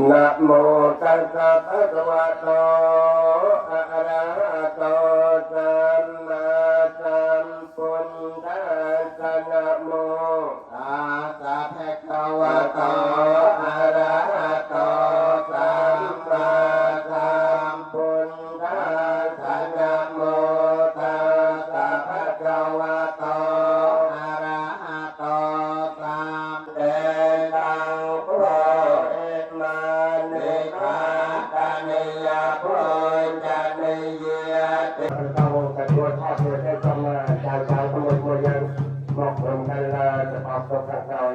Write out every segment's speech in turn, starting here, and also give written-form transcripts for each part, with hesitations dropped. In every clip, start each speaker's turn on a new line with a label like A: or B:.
A: นะโมตัสสะภะคะวะโตอะระหะโตสัมมาสัมพุทธัสสะนะโมตัสสะภะคะวะโตอะระหะโตสัมมาสัมพุทธัสสะนะโมตัสสะภะคะวะโตอะระหะโตสัมเตตังโพเอมา Kalau kedua hasil sama jalan kemudian menggunakan sepatu kakao.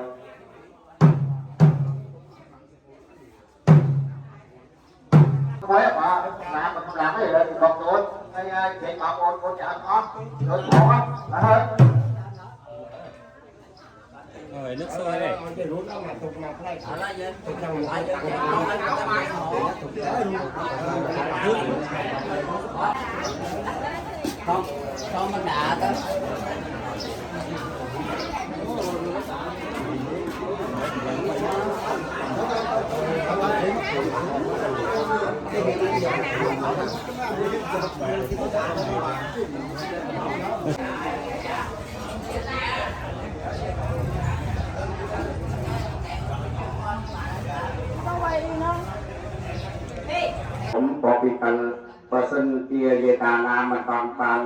A: Mấy bà làm mà không làm cái gì lên đột chuột hay chị bà cô chợ có rồi khổ á là hơi
B: rồi nước sôi này không không mình đạ đóผมบอกอีกกันเปอร์เซ็นต์ที่เยตานามันตอนปาน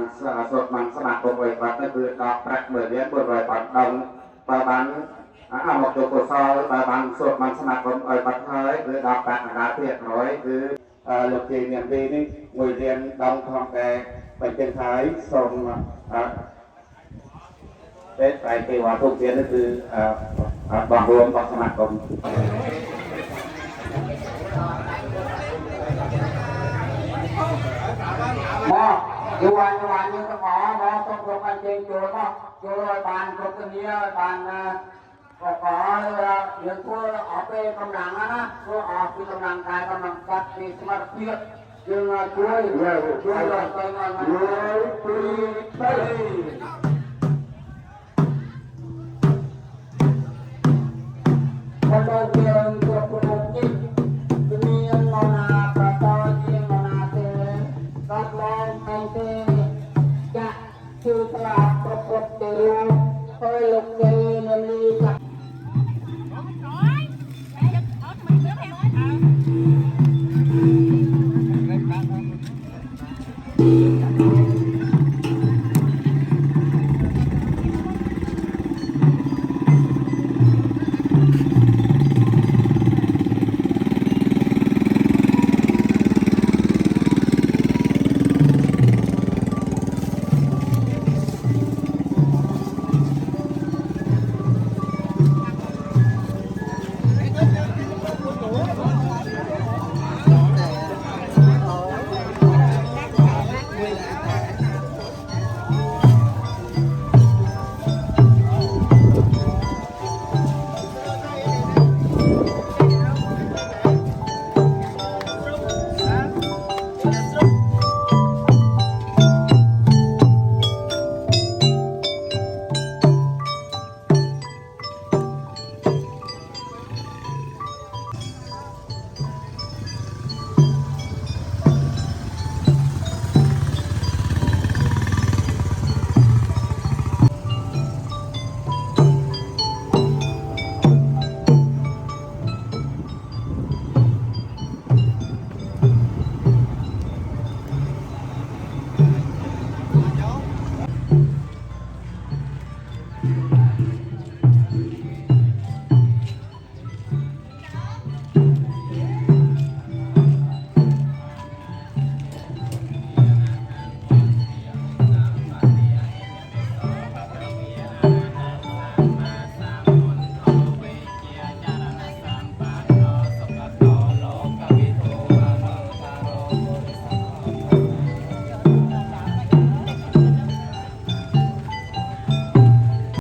B: สดมันสมัครตัวไว้ก่อนก็คือดอกแปลกเมื่อเลี้ยงตัวไว้ก่อนดองปะบันเอาหมกตัวโซลปะบันสดมันสมัครตัวไว้ก่อนเฮ้ยคือดอกแปลกราเทียบร้อยคือหลักเกณฑ์อย่างดีนี่มวยเรียนดองทองแดงเป็นเป็นท้ายส่งเป็นไปที่ว่าทุกเรียนก็คือบอกรวมบอกสมัครตัวmò dù anh nhưng có mò trong cuộc anh trên chùa đó chùa bàn chùa cái gì bàn có những cô ở bên công năng á cô ở cái công năng cái công năng cắt thì smart fit nhưng chuối rồi cây ngon chuối tươi